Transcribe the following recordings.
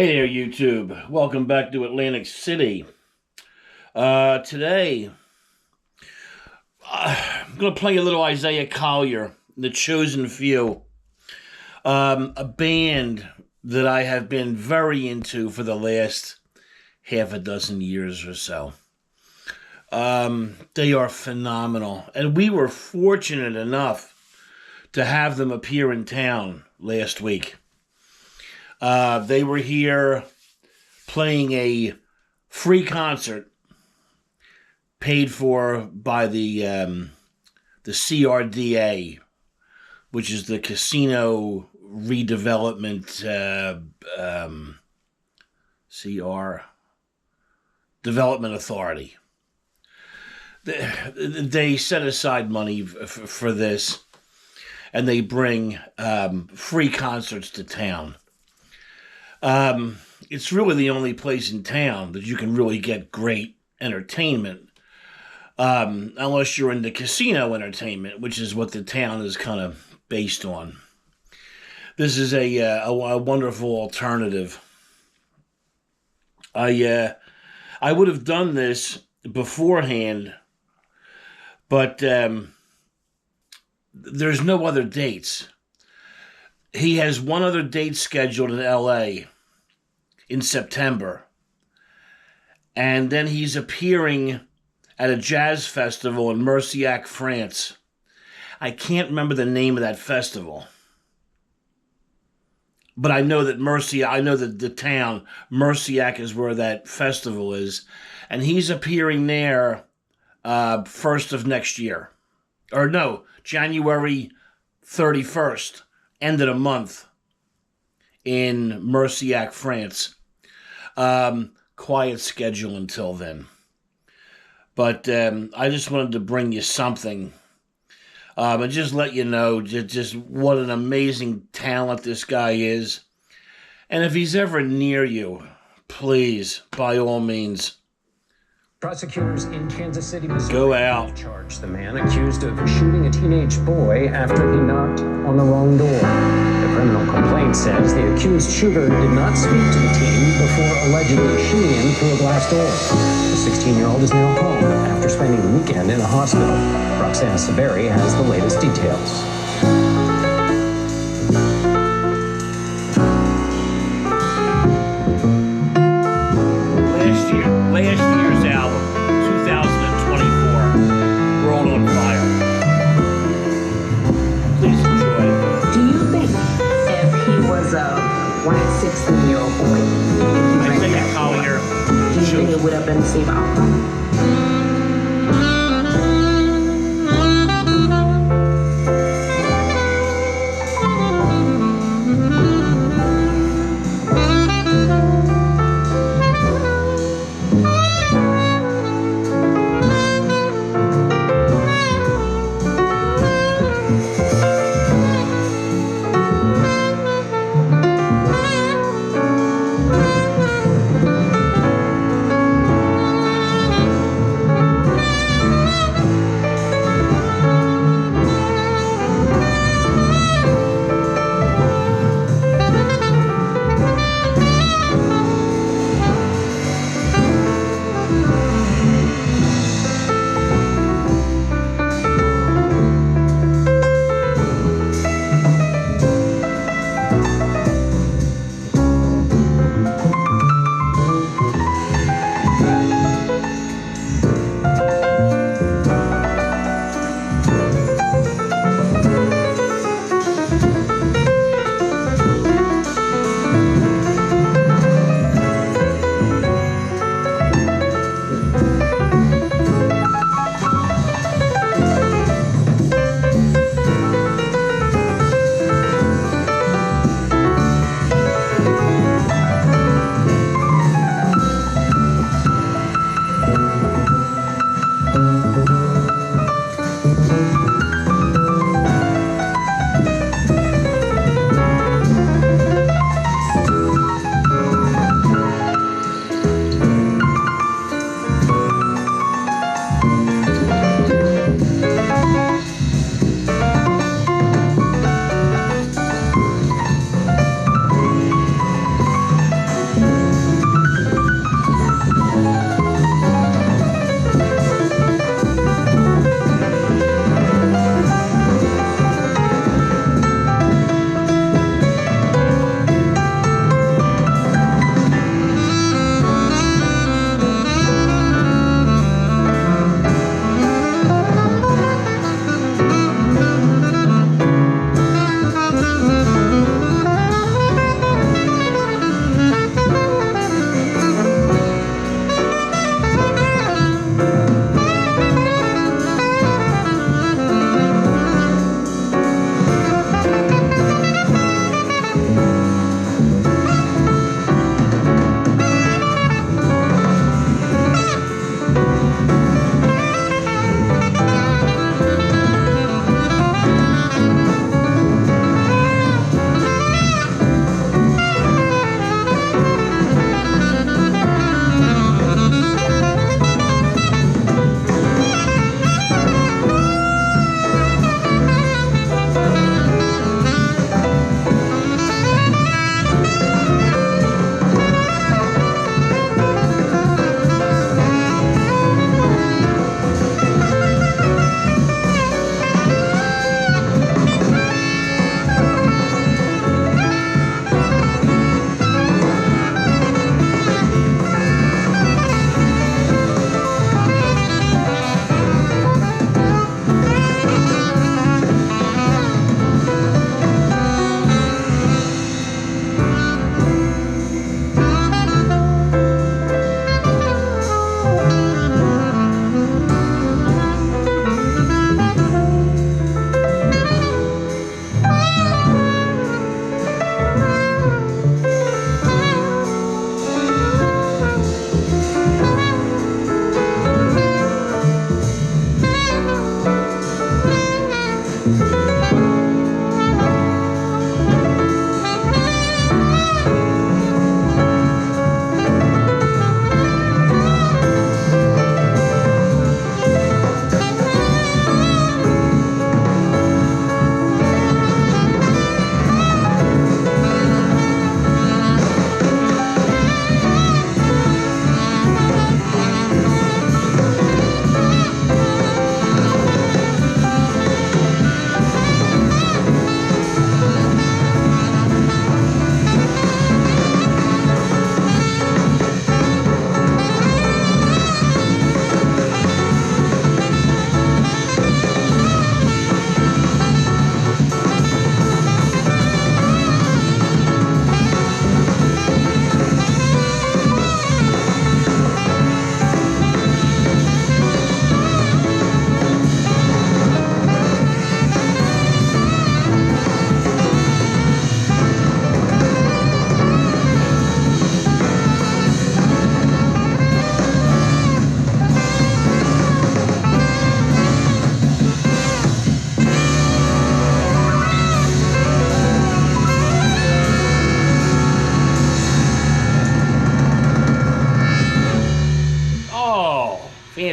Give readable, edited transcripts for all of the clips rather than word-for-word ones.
Hey there, YouTube. Welcome back to Atlantic City. Today, I'm going to play a little Isaiah Collier, The Chosen Few, a band that I have been very into for the last half a dozen years or so. They are phenomenal, and we were fortunate enough to have them appear in town last week. They were here playing a free concert paid for by the CRDA, which is the Casino Redevelopment Development Authority. They set aside money for this, and they bring free concerts to town. It's really the only place in town that you can really get great entertainment, unless you're into casino entertainment, which is what the town is kind of based on. This is a wonderful alternative. I would have done this beforehand, but there's no other dates. He has one other date scheduled in LA in September. And then he's appearing at a jazz festival in Merciac, France. I can't remember the name of that festival. But I know that the town, Merciac, is where that festival is. And he's appearing there first of next year. Or no, January 31st. End of the month in Merciac, France. Quiet schedule until then. But I just wanted to bring you something. And just let you know just what an amazing talent this guy is. And if he's ever near you, please, by all means, prosecutors in Kansas City, Missouri, go out. Charged the man accused of shooting a teenage boy after he knocked on the wrong door. The criminal complaint says the accused shooter did not speak to the teen before allegedly shooting him through a glass door. The 16-year-old is now home after spending the weekend in a hospital. Roxanne Severi has the latest details. Last year's album, 2024, World on Fire. Please enjoy. Do you think if he was a 16-year-old boy, I think a Collier. do you think it would have been the same outcome?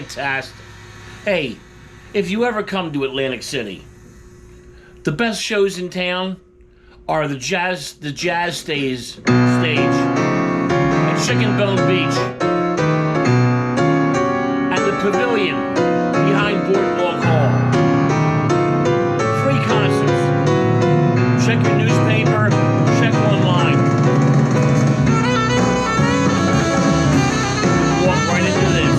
fantastic. Hey, if you ever come to Atlantic City, the best shows in town are the jazz stage at Chicken Bone Beach and the pavilion behind Boardwalk Hall. Free concerts. Check your newspaper, check online. Walk right into this.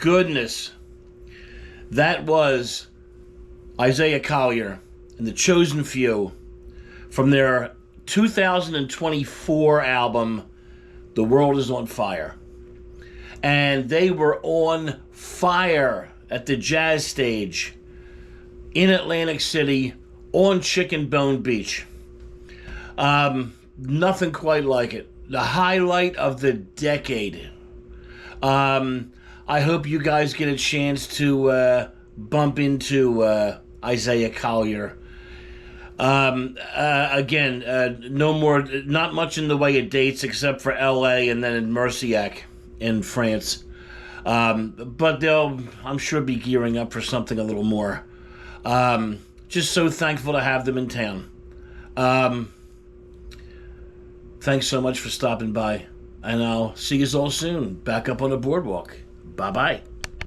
goodness. That was Isaiah Collier and the Chosen Few from their 2024 album, The World Is on Fire. And they were on fire at the Jazz Stage in Atlantic City on Chicken Bone Beach. Nothing quite like it. The highlight of the decade. I hope you guys get a chance to bump into Isaiah Collier. Again, not much in the way of dates except for LA and then in Merciac in France. But they'll, I'm sure, be gearing up for something a little more. Just so thankful to have them in town. Thanks so much for stopping by. And I'll see you all soon back up on the boardwalk. Bye-bye.